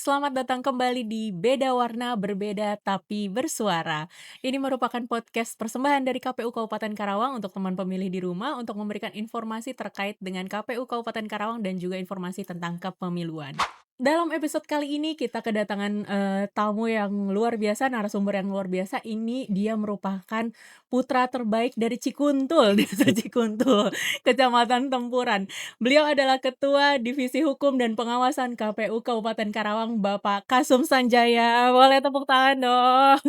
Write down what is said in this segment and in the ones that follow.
selamat datang kembali di Beda Warna Berbeda Tapi Bersuara. Ini merupakan podcast persembahan dari KPU Kabupaten Karawang untuk teman pemilih di rumah untuk memberikan informasi terkait dengan KPU Kabupaten Karawang dan juga informasi tentang kepemiluan. Dalam episode kali ini kita kedatangan, tamu yang luar biasa, narasumber yang luar biasa. Ini dia merupakan putra terbaik dari Cikuntul, Desa Cikuntul, Kecamatan Tempuran. Beliau adalah Ketua Divisi Hukum dan Pengawasan KPU Kabupaten Karawang, Bapak Kasum Sanjaya. Boleh tepuk tangan dong.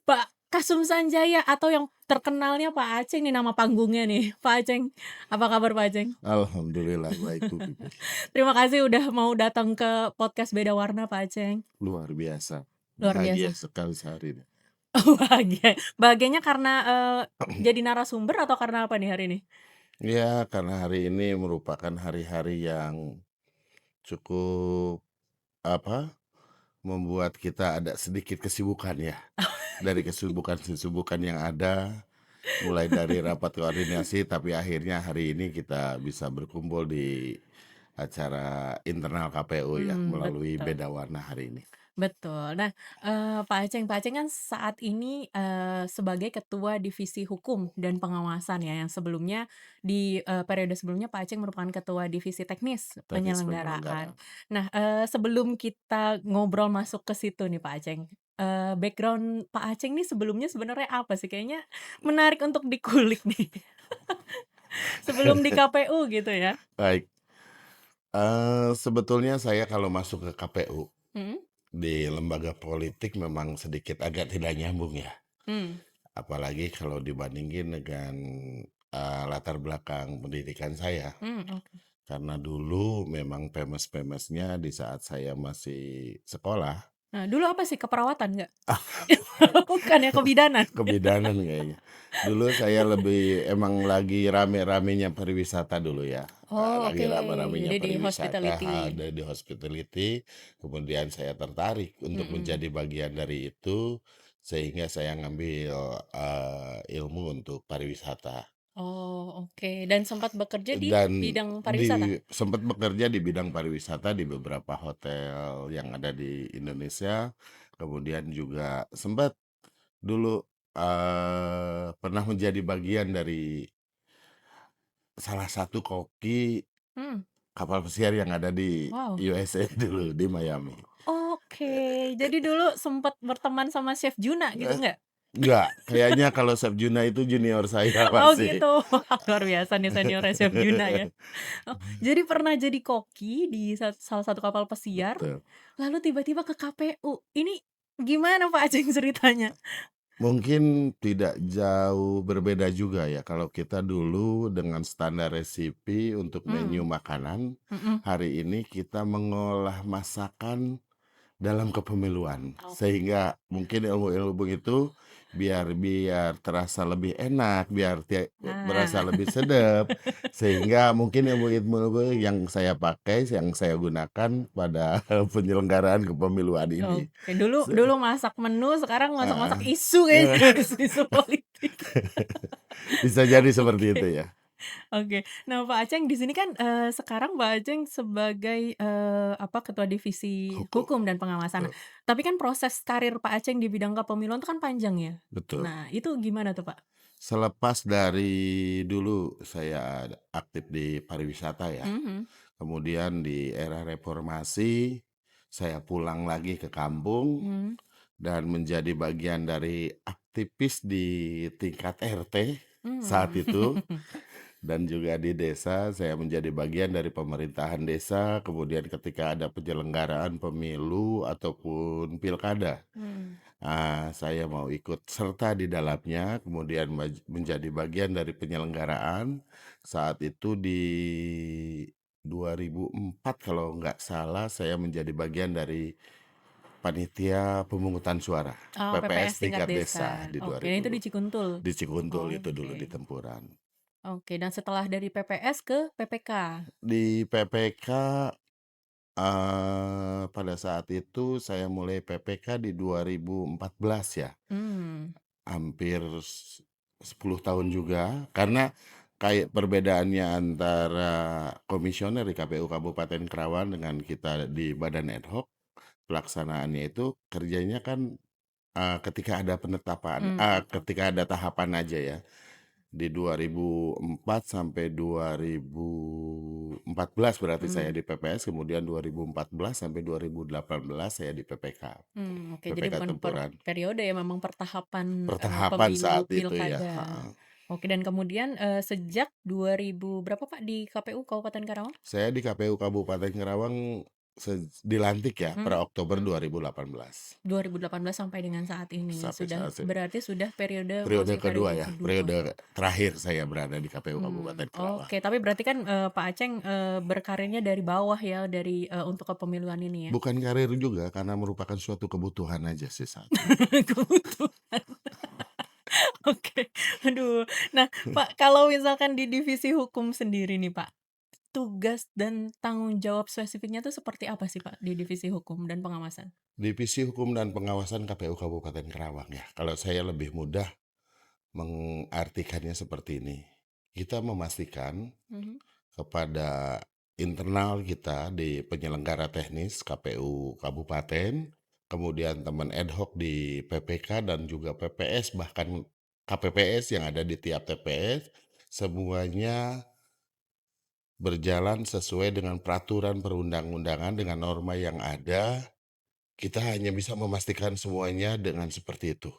Pak Kasum Sanjaya atau yang terkenalnya Pak Aceng nih nama panggungnya nih. Pak Aceng, apa kabar Pak Aceng? Alhamdulillah baik Bu Pipih. Terima kasih udah mau datang ke podcast Beda Warna Pak Aceng. Luar biasa. Luar Bahagia biasa. sekali sehari ini. Oh bahagia. Bahagianya karena, jadi narasumber atau karena apa nih hari ini? Ya, karena hari ini merupakan hari-hari yang cukup apa, membuat kita ada sedikit kesibukan ya. Dari kesibukan-kesibukan yang ada, mulai dari rapat koordinasi, tapi akhirnya hari ini kita bisa berkumpul di acara internal KPU ya, melalui Betul. Beda Warna hari ini. Betul. Nah, Pak Aceng kan saat ini, sebagai Ketua Divisi Hukum dan Pengawasan ya, yang sebelumnya di, periode sebelumnya Pak Aceng merupakan Ketua Divisi Teknis Teknis Penyelenggaraan. penyelenggaraan. Nah, sebelum kita ngobrol masuk ke situ nih Pak Aceng, background Pak Aceng nih sebelumnya sebenarnya apa sih? Kayaknya menarik untuk dikulik nih, sebelum di KPU gitu ya? Baik, sebetulnya saya kalau masuk ke KPU Mhm, di lembaga politik memang sedikit agak tidak nyambung ya, mmm, apalagi kalau dibandingin dengan, latar belakang pendidikan saya. oke. Karena dulu memang pemes-pemesnya di saat saya masih sekolah, Nah, dulu apa sih, keperawatan nggak? Bukan ya, kebidanan? kebidanan kayaknya. Dulu saya lebih emang lagi rame-ramenya pariwisata dulu ya, Oh, lagi oke. rame-ramenya Jadi di pariwisata, hospitality. ada di hospitality, kemudian saya tertarik untuk Mhm. menjadi bagian dari itu, sehingga saya ngambil, ilmu untuk pariwisata. Oh, oke. Dan sempat bekerja di Dan bidang pariwisata? sempat bekerja di bidang pariwisata di beberapa hotel yang ada di Indonesia, kemudian juga sempat dulu, pernah menjadi bagian dari salah satu koki Hmm, kapal pesiar yang ada di wow. USA dulu, di Miami. Oke, jadi dulu sempat berteman sama Chef Juna gitu Eh, nggak? enggak, kayaknya kalau Chef Juna itu junior saya Oh masih. gitu. Wah, luar biasa nih seniornya Chef Juna ya. Oh, jadi pernah jadi koki di salah satu kapal pesiar, Betul. lalu tiba-tiba ke KPU. Ini gimana Pak Aceh ceritanya? Mungkin tidak jauh berbeda juga ya kalau kita dulu dengan standar resipi untuk menu Mmm, makanan, mhm. hari ini kita mengolah masakan dalam kepemiluan. Oh. Sehingga mungkin ilmu-ilmu itu biar biar terasa lebih enak, biar berasa Nah. lebih sedap, sehingga mungkin ilmu-ilmu yang saya pakai, yang saya gunakan pada penyelenggaraan kepemiluan ini. Oke, dulu Se dulu masak menu, sekarang masak-masak heeh. isu kayaknya, isu-isu politik. Bisa jadi seperti itu Oke, ya. oke. Nah, Pak Aceng di sini kan, sekarang Pak Aceng sebagai, apa, Ketua Divisi Hukum, Hukum dan Pengawasan. Nah, betul tapi kan proses karir Pak Aceng di bidang kepemiluan itu kan panjang ya. betul. Nah, itu gimana tuh, Pak? Selepas dari dulu saya aktif di pariwisata ya, Mhm, kemudian di era reformasi, saya pulang lagi ke kampung mhm. dan menjadi bagian dari aktivis di tingkat RT saat Mmm. itu. Dan juga di desa, saya menjadi bagian dari pemerintahan desa, kemudian ketika ada penyelenggaraan pemilu ataupun pilkada, Mmm. saya mau ikut serta di dalamnya, kemudian menjadi bagian dari penyelenggaraan. Saat itu di 2004 kalau nggak salah, saya menjadi bagian dari panitia pemungutan suara, Oh, PPS PPS tingkat tingkat desa. desa di Oke, 2000 itu di Cikuntul? di Cikuntul itu dulu di Oke. Tempuran. Oke, dan setelah dari PPS ke PPK? Di PPK, pada saat itu saya mulai PPK di 2014 ya, Mmm. hampir 10 tahun juga. Karena kayak perbedaannya antara komisioner di KPU Kabupaten Karawang dengan kita di badan ad hoc, pelaksanaannya itu kerjanya kan, ketika ada penetapan Betul. ketika ada tahapan aja ya. Di 2004 sampai 2014 berarti saya Mhm. di PPS, kemudian 2014 sampai 2018 saya di PPK, Oke, jadi PPK bukan per Tempuran. periode ya, memang pertahapan, Pertahapan pemilu, saat itu ya, pilkada. heeh. Oke, dan kemudian, sejak 2000 berapa Pak di KPU Kabupaten Karawang? Saya di KPU Kabupaten Karawang dilantik ya per Mhm Oktober mhm. 2018, 2018 sampai dengan saat ini, sampai sudah saat ini. berarti sudah periode Periode masuk kedua periode ya, kedua. periode terakhir saya berada di KPU Kabupaten Karawang. Oke, tapi berarti kan, Pak Aceng, berkarirnya dari bawah ya, dari, untuk kepemiluan ini ya? Bukan karir juga, karena merupakan suatu kebutuhan aja sih saat ini. Kebutuhan. Oke, aduh. Nah, Pak, kalau misalkan di divisi hukum sendiri nih, Pak, tugas dan tanggung jawab spesifiknya tuh seperti apa sih, Pak, di divisi hukum dan pengawasan? Divisi Hukum dan Pengawasan KPU Kabupaten Karawang ya, kalau saya lebih mudah mengartikannya seperti ini. Kita memastikan Mhm kepada internal kita di penyelenggara teknis KPU Kabupaten, kemudian teman ad hoc di PPK dan juga PPS, bahkan KPPS yang ada di tiap TPS, semuanya berjalan sesuai dengan peraturan perundang-undangan dengan norma yang ada. Kita hanya bisa memastikan semuanya dengan seperti itu.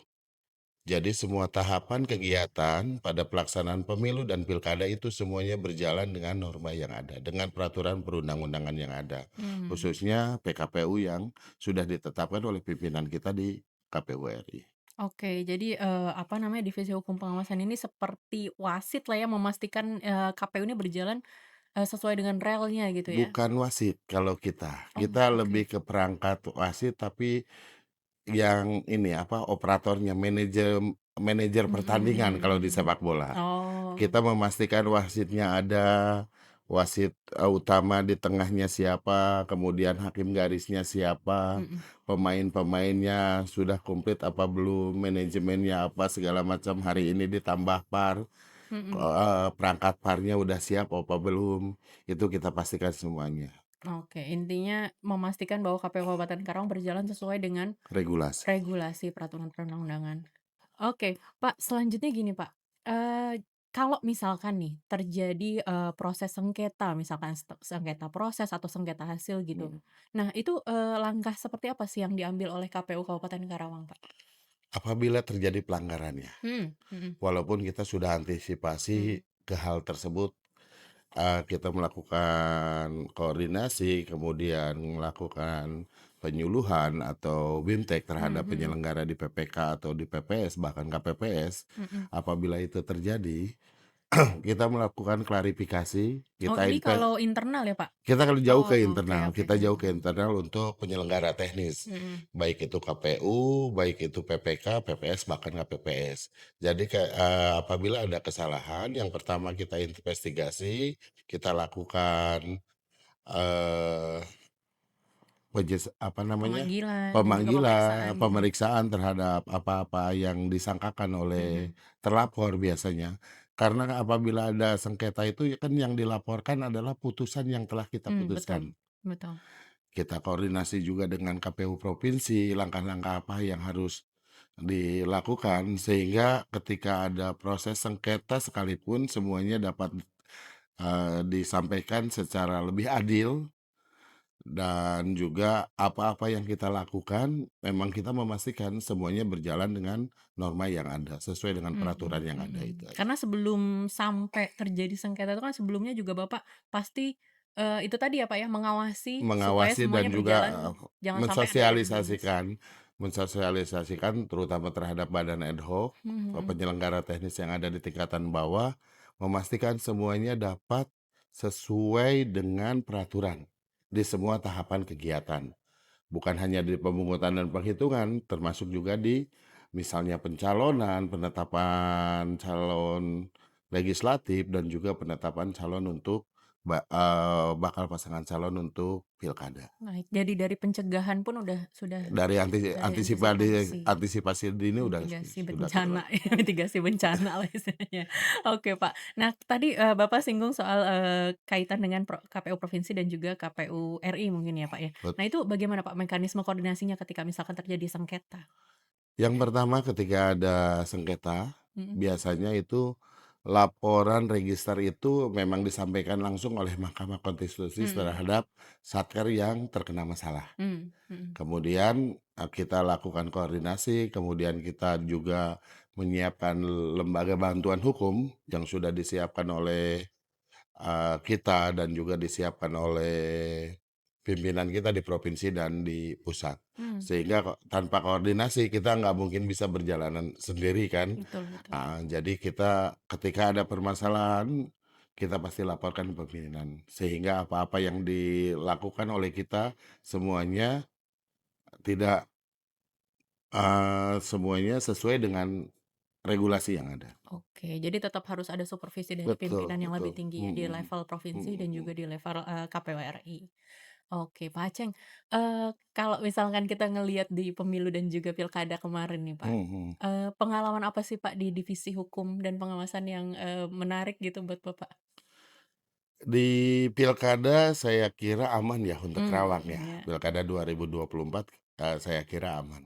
Jadi semua tahapan kegiatan pada pelaksanaan pemilu dan pilkada itu semuanya berjalan dengan norma yang ada, dengan peraturan perundang-undangan yang ada, mhm. khususnya PKPU yang sudah ditetapkan oleh pimpinan kita di KPU RI. Oke, jadi, apa namanya, divisi hukum pengawasan ini seperti wasit lah ya, memastikan, KPU ini berjalan, sesuai dengan relnya gitu ya? Bukan wasit kalau kita, Oh, kita lebih oke. ke perangkat wasit tapi yang ini, apa, operatornya, manajer Mhm pertandingan mhm kalau di mhm. sepak bola. Oh, Kita memastikan wasitnya ada, wasit, utama di tengahnya siapa, kemudian hakim garisnya siapa, mhm pemain-pemainnya sudah komplit apa belum, manajemennya apa, segala macam, hari ini ditambah VAR, mhm. perangkat VAR-nya udah siap apa belum, itu kita pastikan semuanya, Oke, intinya memastikan bahwa KPU Kabupaten Karawang berjalan sesuai dengan regulasi. regulasi peraturan perundang-undangan. Oke, Pak, selanjutnya gini, Pak, kalau misalkan nih terjadi, proses sengketa, misalkan sengketa proses atau sengketa hasil gitu. Mhm. Nah, itu, langkah seperti apa sih yang diambil oleh KPU Kabupaten Karawang, Pak? Apabila terjadi pelanggarannya, Mhm walaupun kita sudah antisipasi mhm ke hal tersebut, kita melakukan koordinasi, kemudian melakukan penyuluhan atau BIMTEK mhm terhadap mhm penyelenggara di PPK atau di PPS, bahkan KPPS. mhm. Apabila itu terjadi, kita melakukan klarifikasi, Oh, ini kalau internal ya, Pak? kita kalau jauh Oh, ke oke internal, oke. kita jauh ke internal untuk penyelenggara teknis, Mhm baik itu KPU, baik itu PPK, PPS, bahkan KPPS. Jadi apabila ada kesalahan, yang pertama kita investigasi, kita lakukan, eee, apa namanya, pemanggilan dan juga pemanggilan, pemeriksaan gitu? pemeriksaan terhadap apa-apa yang disangkakan oleh Mhm terlapor biasanya. Karena apabila ada sengketa itu ya kan yang dilaporkan adalah putusan yang telah kita betul putuskan. betul. Kita koordinasi juga dengan KPU provinsi, langkah-langkah apa yang harus dilakukan sehingga ketika ada proses sengketa sekalipun semuanya dapat, disampaikan secara lebih adil dan juga apa-apa yang kita lakukan memang kita memastikan semuanya berjalan dengan norma yang ada, sesuai dengan peraturan yang ada itu aja. Karena sebelum sampai terjadi sengketa itu kan sebelumnya juga Bapak pasti, itu tadi ya, Pak, ya, mengawasi supaya Mengawasi dan semuanya juga, berjalan jangan sampai ada yang minus. mensosialisasikan mensosialisasikan terutama terhadap badan ad hoc, Mhm penyelenggara teknis yang ada di tingkatan bawah, memastikan semuanya dapat sesuai dengan peraturan di semua tahapan kegiatan. Bukan hanya di pemungutan dan penghitungan, termasuk juga di misalnya pencalonan, penetapan calon legislatif, dan juga penetapan calon untuk bakal pasangan calon untuk pilkada. Baik, jadi dari pencegahan pun sudah Dari dari antisipasi. antisipasi dini Mitigasi sudah bencana, terlakukan. ya mitigasi bencana lah istilahnya. Oke, Pak. Nah, tadi, Bapak singgung soal, kaitan dengan KPU provinsi dan juga KPU RI mungkin ya, Pak, ya. Bet Nah, itu bagaimana, Pak, mekanisme koordinasinya ketika misalkan terjadi sengketa? yang pertama ketika ada sengketa, Mhm, biasanya itu laporan register itu memang disampaikan langsung oleh Mahkamah Konstitusi mhm, terhadap Satker yang terkena masalah. mhm, Kemudian, kita lakukan koordinasi, kemudian kita juga menyiapkan lembaga bantuan hukum yang sudah disiapkan oleh kita dan juga disiapkan oleh pimpinan kita di provinsi dan di pusat. mmm, Sehingga tanpa koordinasi kita nggak mungkin bisa berjalanan sendiri kan. betul betul. Jadi kita ketika ada permasalahan, kita pasti laporkan ke pimpinan. Sehingga apa-apa yang dilakukan oleh kita semuanya tidak semuanya sesuai dengan regulasi yang ada. Oke, jadi tetap harus ada supervisi dari Betul pimpinan yang betul. lebih tinggi ya, di Mhm. level provinsi dan Mhm. juga di level, KPU RI. Oke, Pak Aceng, kalau misalkan kita ngelihat di pemilu dan juga pilkada kemarin nih, Pak, Mhm. pengalaman apa sih, Pak, di divisi hukum dan pengawasan yang, menarik gitu buat Bapak? Di pilkada saya kira aman ya untuk Kerawang ya, Ya, pilkada 2024, saya kira aman.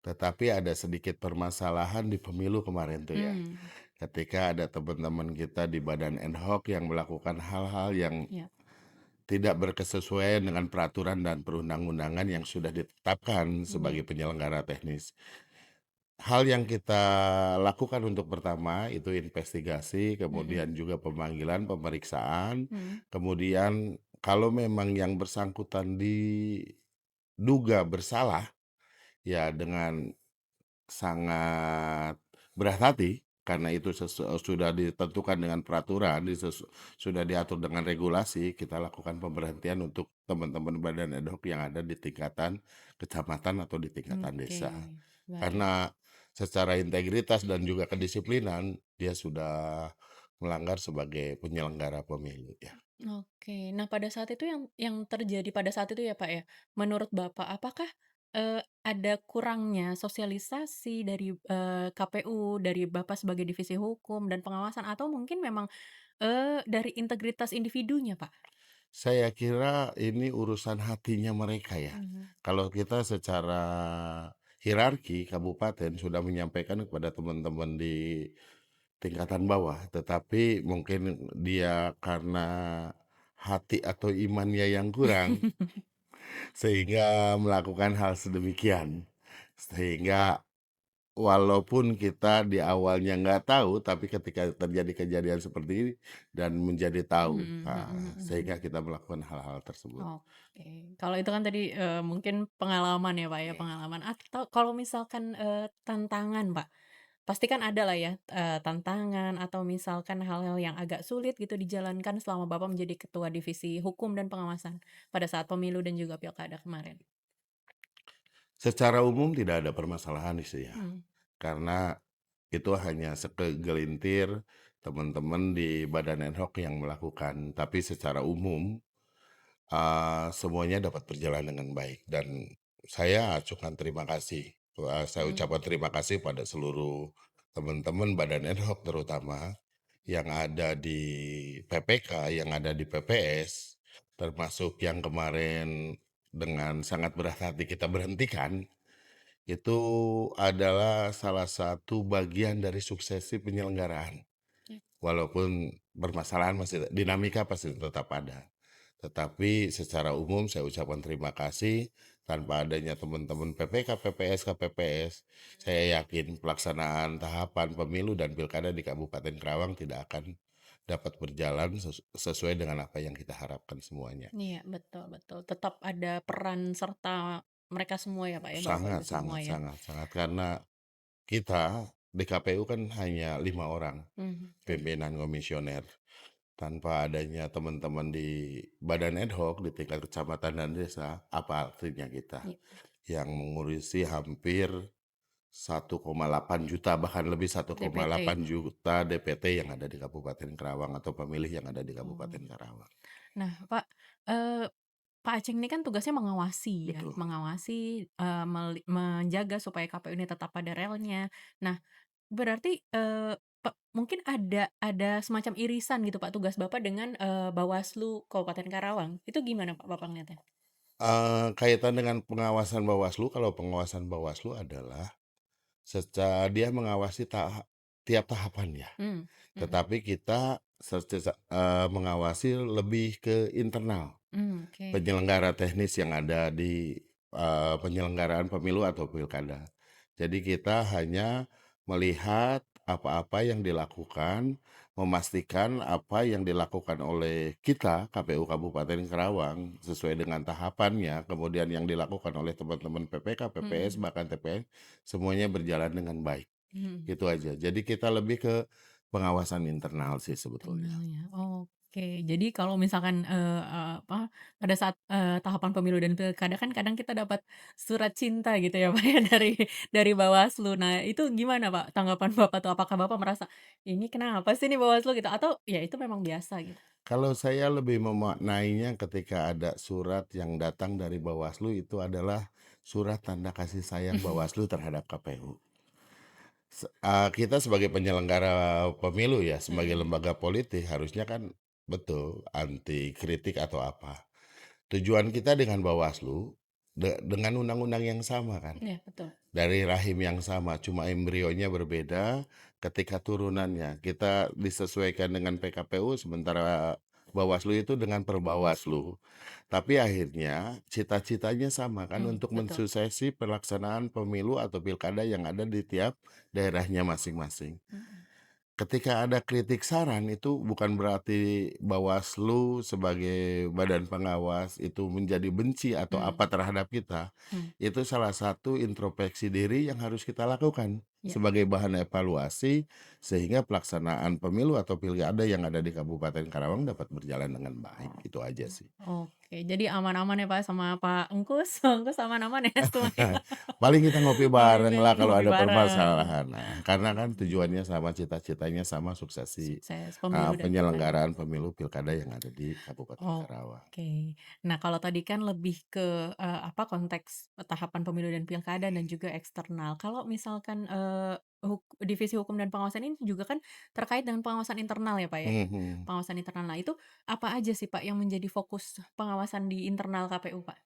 Tetapi ada sedikit permasalahan di pemilu kemarin tuh ya, mmm, ketika ada teman-teman kita di badan ad hoc yang melakukan hal-hal yang iya, tidak berkesesuaian dengan peraturan dan perundang-undangan yang sudah ditetapkan iya, sebagai penyelenggara teknis. Hal yang kita lakukan untuk pertama itu investigasi, mhm, kemudian juga pemanggilan, pemeriksaan, mhm, kemudian kalau memang yang bersangkutan diduga bersalah, ya dengan sangat berat hati karena itu sudah ditentukan dengan peraturan, sudah diatur dengan regulasi, kita lakukan pemberhentian untuk teman-teman badan ad hoc yang ada di tingkatan kecamatan atau di tingkatan oke, desa. baik. Karena secara integritas dan juga kedisiplinan, dia sudah melanggar sebagai penyelenggara pemilu ya. Oke. Nah, pada saat itu yang terjadi pada saat itu ya, Pak, ya, menurut Bapak apakah, ada kurangnya sosialisasi dari, KPU, dari Bapak sebagai divisi hukum dan pengawasan atau mungkin memang, dari integritas individunya, Pak? Saya kira ini urusan hatinya mereka ya. Mhm. Kalau kita secara hierarki kabupaten sudah menyampaikan kepada teman-teman di tingkatan bawah, tetapi mungkin dia karena hati atau imannya yang kurang, sehingga melakukan hal sedemikian. Sehingga walaupun kita di awalnya nggak tahu, tapi ketika terjadi kejadian seperti ini dan menjadi tahu, Mhm mhm mhm sehingga mhm. kita melakukan hal-hal tersebut. Oke. Kalau itu kan tadi, mungkin pengalaman ya, Pak, ya, pengalaman atau kalau misalkan, tantangan, Pak. Pasti kan ada lah ya, tantangan atau misalkan hal-hal yang agak sulit gitu dijalankan selama Bapak menjadi ketua divisi hukum dan pengawasan pada saat pemilu dan juga pilkada kemarin? Secara umum tidak ada permasalahan sih ya, Mmm, karena itu hanya segelintir teman-teman di badan ad hoc yang melakukan, tapi secara umum, semuanya dapat berjalan dengan baik dan saya acukan terima kasih, saya mhm, ucapkan terima kasih pada seluruh teman-teman badan ad hoc terutama yang ada di PPK, yang ada di PPS, termasuk yang kemarin dengan sangat berat hati kita berhentikan, itu adalah salah satu bagian dari suksesi penyelenggaraan. ya, Walaupun permasalahan masih dinamika pasti tetap ada. Tetapi secara umum saya ucapkan terima kasih, tanpa adanya teman-teman PPK, PPS, KPPS, saya yakin pelaksanaan tahapan pemilu dan pilkada di Kabupaten Kerawang tidak akan dapat berjalan sesuai dengan apa yang kita harapkan semuanya. iya, betul betul. Tetap ada peran serta mereka semua ya, Pak, ya, Bapak Sangat Ibu semua sangat ya? sangat sangat, karena kita di KPU kan hanya 5 orang Mhm, betul. pimpinan komisioner. Tanpa adanya teman-teman di badan ad hoc di tingkat kecamatan dan desa, apa artinya kita Iya, yang mengurusi hampir 1,8 juta bahkan lebih satu koma DPT? delapan juta DPT yang ada di Kabupaten Karawang atau pemilih yang ada di Oh. Kabupaten Karawang. Nah, Pak, eee, Pak Aceh ini kan tugasnya mengawasi ya, Betul. mengawasi, menjaga supaya KPU ini tetap pada relnya. Nah, berarti, mungkin ada semacam irisan gitu Pak, tugas Bapak dengan, Bawaslu Kabupaten Karawang. Itu gimana Pak, Bapak ngeliatnya? Kaitan dengan pengawasan Bawaslu, kalau pengawasan Bawaslu adalah dia mengawasi tiap tahapannya, Mmm, mhm, tetapi kita mengawasi lebih ke internal. oke, Penyelenggara teknis yang ada di, penyelenggaraan pemilu atau pilkada. Jadi kita hanya melihat apa-apa yang dilakukan, memastikan apa yang dilakukan oleh kita, KPU Kabupaten Karawang, sesuai dengan tahapannya, kemudian yang dilakukan oleh teman-teman PPK, PPS, mhm, bahkan TPS, semuanya berjalan dengan baik, mhm. gitu aja. Jadi kita lebih ke pengawasan internal sih sebetulnya. Internal ya, oke. Jadi kalau misalkan, apa, pada saat, tahapan pemilu dan pilkada kan kadang kita dapat surat cinta gitu ya, Pak, ya dari Bawaslu. Nah, itu gimana, Pak, tanggapan Bapak tuh? Apakah Bapak merasa, "Ini kenapa sih nih Bawaslu?" Gitu, atau ya itu memang biasa gitu? Kalau saya lebih memaknainya ketika ada surat yang datang dari Bawaslu itu adalah surat tanda kasih sayang Bawaslu terhadap KPU. Kita sebagai penyelenggara pemilu ya, sebagai Mhm, lembaga politik harusnya kan betul, anti kritik atau apa. Tujuan kita dengan Bawaslu, dengan undang-undang yang sama kan, iya betul, dari rahim yang sama, cuma embrionya berbeda, ketika turunannya kita disesuaikan dengan PKPU, sementara Bawaslu itu dengan Bawaslu, Perbawaslu. Tapi akhirnya cita-citanya sama kan untuk betul, mensuksesi pelaksanaan pemilu atau pilkada yang ada di tiap daerahnya masing-masing. mhm, Ketika ada kritik saran itu bukan berarti Bawaslu sebagai badan pengawas itu menjadi benci atau mmm, apa terhadap kita. mmm, Itu salah satu introspeksi diri yang harus kita lakukan iya. sebagai bahan evaluasi sehingga pelaksanaan pemilu atau pilkada yang ada di Kabupaten Karawang dapat berjalan dengan baik. Itu aja sih. Oke, jadi aman-aman ya, Pak, sama Pak Engkus? Engkus aman-aman ya semuanya? Paling kita ngopi bareng lah Oke, kalau ngopi ada bareng. permasalahan. Nah, karena kan Mmm, tujuannya sama, cita-citanya sama, suksesi, sukses pemilu dan pilkada. penyelenggaraan pemilu pilkada yang ada di Kabupaten Karawang. Oke. Nah, kalau tadi kan lebih ke, apa, konteks tahapan pemilu dan pilkada dan juga eksternal. Kalau misalkan, divisi hukum dan pengawasan ini juga kan terkait dengan pengawasan internal ya, Pak, ya? Mhm. Pengawasan internal. Nah, itu apa aja sih, Pak, yang menjadi fokus pengawasan di internal KPU, Pak?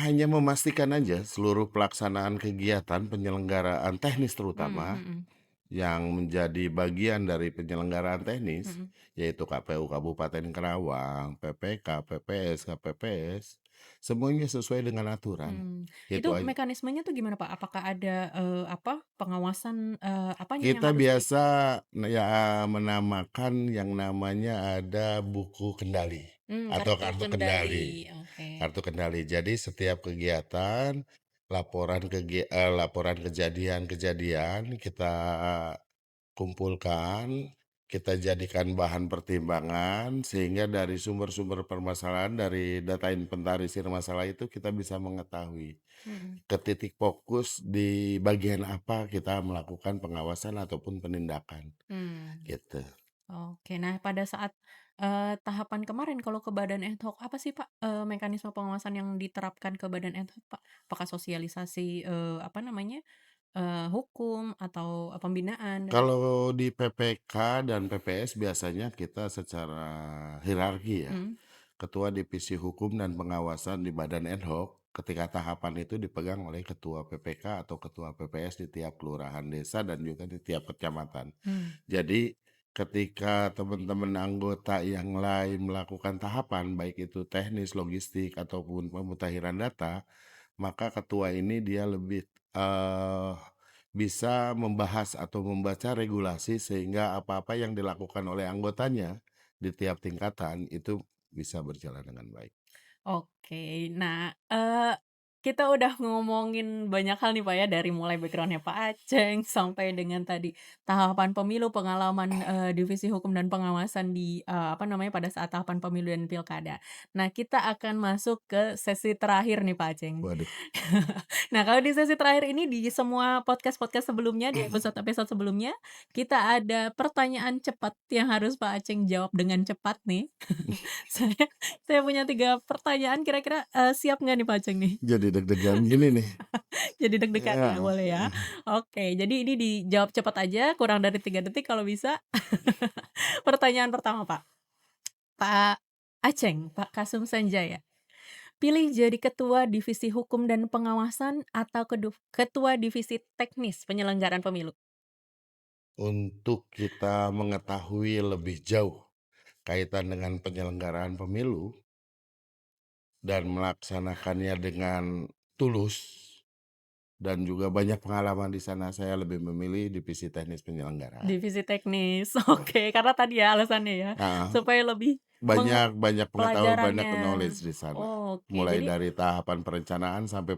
Hanya memastikan aja seluruh pelaksanaan kegiatan penyelenggaraan teknis Mmm, terutama, mhm, yang menjadi bagian dari penyelenggaraan teknis, mhm. yaitu KPU Kabupaten Karawang, PPK, PPS, KPPS, semuanya sesuai dengan aturan, Itu itu aja. mekanismenya tuh gimana, Pak? Apakah ada, apa, pengawasan, apanya yang Kita harus biasa ya menamakan yang namanya ada buku kendali atau kartu kartu kendali, kendali. oke. Kartu kendali. Jadi setiap kegiatan, laporan kejadian-kejadian kita kumpulkan, kita jadikan bahan pertimbangan sehingga dari sumber-sumber permasalahan, dari data inventarisir masalah itu kita bisa mengetahui Mhm, ke titik fokus di bagian apa kita melakukan pengawasan ataupun penindakan, mmm. gitu. Oke. Nah, pada saat, tahapan kemarin kalau ke badan ad hoc, apa sih, Pak, mekanisme pengawasan yang diterapkan ke badan ad hoc, Pak? Apakah sosialisasi, apa namanya, hukum atau, pembinaan dan Kalau di PPK dan PPS biasanya kita secara hierarki ya, mhm, Ketua Divisi Hukum dan Pengawasan di Badan Ad Hoc, ketika tahapan itu dipegang oleh Ketua PPK atau Ketua PPS di tiap kelurahan desa dan juga di tiap kecamatan. mmm, Jadi ketika teman-teman anggota yang lain melakukan tahapan, baik itu teknis, logistik, ataupun pemutahiran data, maka ketua ini dia lebih, bisa membahas atau membaca regulasi sehingga apa-apa yang dilakukan oleh anggotanya di tiap tingkatan itu bisa berjalan dengan baik. oke. Nah, kita udah ngomongin banyak hal nih, Pak, ya, dari mulai background-nya Pak Aceng, sampai dengan tadi tahapan pemilu, pengalaman, divisi hukum dan pengawasan di, apa namanya, pada saat tahapan pemilu dan pilkada. Nah, kita akan masuk ke sesi terakhir nih, Pak Aceng. Waduh. Nah, kalau di sesi terakhir ini di semua podcast-podcast sebelumnya, di episode-episode sebelumnya, kita ada pertanyaan cepat yang harus Pak Aceng jawab dengan cepat nih. Saya saya punya 3 pertanyaan kira-kira, siap nggak nih Pak Aceng nih? Jadi deg-degan gini nih. Jadi deg-degan ya, Ya, boleh ya? Oke, jadi ini dijawab cepat aja, kurang dari 3 detik kalau bisa. Pertanyaan pertama, Pak. Pak Aceng, Pak Kasum Sanjaya, pilih jadi ketua divisi hukum dan pengawasan atau ketua divisi teknis penyelenggaraan pemilu? untuk kita mengetahui lebih jauh kaitan dengan penyelenggaraan pemilu dan melaksanakannya dengan tulus dan juga banyak pengalaman di sana, saya lebih memilih divisi teknis penyelenggaraan. Divisi teknis, oke, karena tadi ya alasannya ya, Heeh. supaya lebih Banyak banyak pengetahuan, banyak pelajarannya. knowledge di sana. Oke, Mulai jadi dari tahapan perencanaan sampai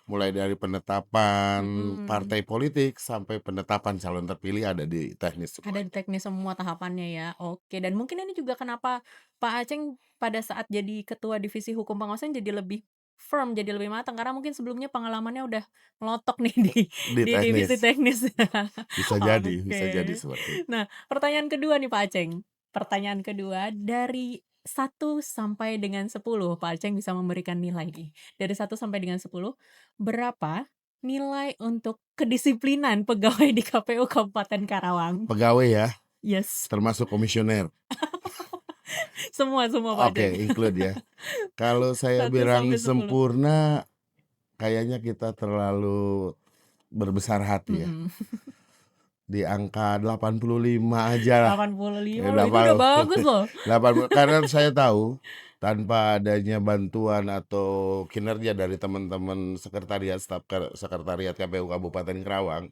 mulai dari penetapan mhm. partai politik sampai penetapan calon terpilih ada di teknis Ada di semuanya. teknis semua tahapannya ya, oke. Dan mungkin ini juga kenapa Pak Aceng pada saat jadi ketua divisi hukum pengawasan jadi lebih firm, jadi lebih matang, karena mungkin sebelumnya pengalamannya udah melotok nih Di di divisi teknis, teknis. bisa jadi Oke. seperti itu. Nah, pertanyaan kedua nih Pak Aceng. Pertanyaan kedua, dari 1 sampai dengan 10 Pak Aceng bisa memberikan nilai nih. Dari 1 sampai dengan 10 berapa nilai untuk kedisiplinan pegawai di KPU Kabupaten Karawang? Pegawai ya, Yes, termasuk komisioner. semua semua Pak Oke, Aceng. include ya. Kalau saya satu bilang sampai sepuluh. sempurna, kayaknya kita terlalu berbesar hati ya. Mhm. Di angka 85 aja lah. 85 loh, itu udah 80 bagus loh. 80 karena saya tahu tanpa adanya bantuan atau kinerja dari teman-teman sekretariat, sekretariat KPU Kabupaten Karawang,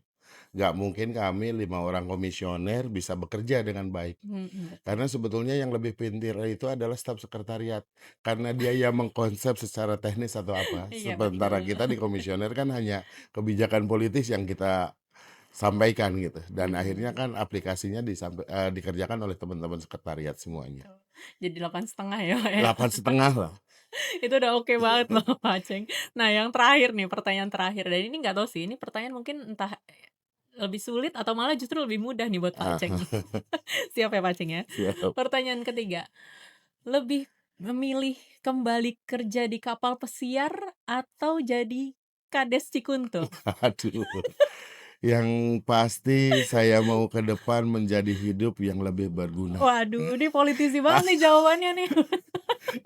nggak mungkin kami 5 orang komisioner bisa bekerja dengan baik. Mhm, betul. Karena sebetulnya yang lebih pintar itu adalah staf sekretariat, karena dia yang mengkonsep secara teknis atau apa. Iya Sementara betul. kita di komisioner kan hanya kebijakan politis yang kita sampaikan gitu, dan akhirnya Mhm, kan aplikasinya dikerjakan oleh teman-teman sekretariat semuanya. betul. Jadi 8,5 ya Pak ya? 8,5 lah. Itu udah oke banget loh Pak Aceng. Nah yang terakhir nih, pertanyaan terakhir, dan ini nggak tahu sih, ini pertanyaan mungkin entah lebih sulit atau malah justru lebih mudah nih buat Pak Ah, Aceng. Siap ya Pak Aceng ya? siap. Pertanyaan ketiga, lebih memilih kembali kerja di kapal pesiar atau jadi Kades Cikuntul? Aduh, yang pasti saya mau ke depan menjadi hidup yang lebih berguna Waduh, ini politisi banget nih jawabannya nih.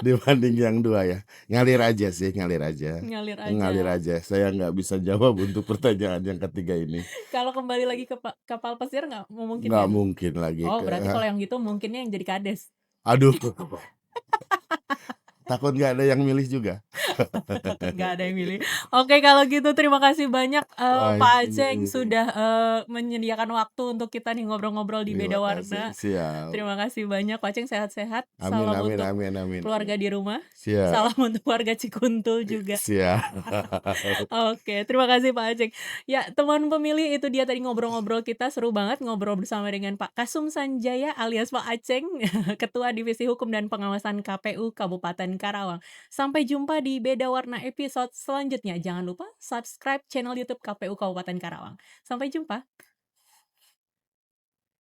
dibanding yang 2 ya. Ngalir aja sih, ngalir aja. Ngalir Ngalir aja. aja, saya nggak bisa jawab untuk pertanyaan yang ketiga ini. Kalau kembali lagi ke kapal pesiar nggak Nggak memungkinkan? mungkin lagi Oh, ke berarti kalau yang gitu mungkinnya yang jadi Kades. aduh, takut nggak ada yang milih juga. Takut nggak ada yang milih. Oke, kalau gitu terima kasih banyak, Wah, Pak Aceng sudah, menyediakan waktu untuk kita nih ngobrol-ngobrol di terima Beda kasih, Warna. siap. Terima kasih banyak Pak Aceng, sehat-sehat. Amin Salam amin untuk amin amin keluarga amin. di rumah. Siap Salam untuk warga Cikuntul juga. siap. Oke, terima kasih Pak Aceng. Ya, teman pemilih itu dia tadi ngobrol-ngobrol kita, seru banget ngobrol bersama dengan Pak Kasum Sanjaya alias Pak Aceng, Ketua Divisi Hukum dan Pengawasan KPU Kabupaten Karawang. Sampai jumpa di Beda Warna episode selanjutnya. Jangan lupa subscribe channel YouTube KPU Kabupaten Karawang. Sampai jumpa.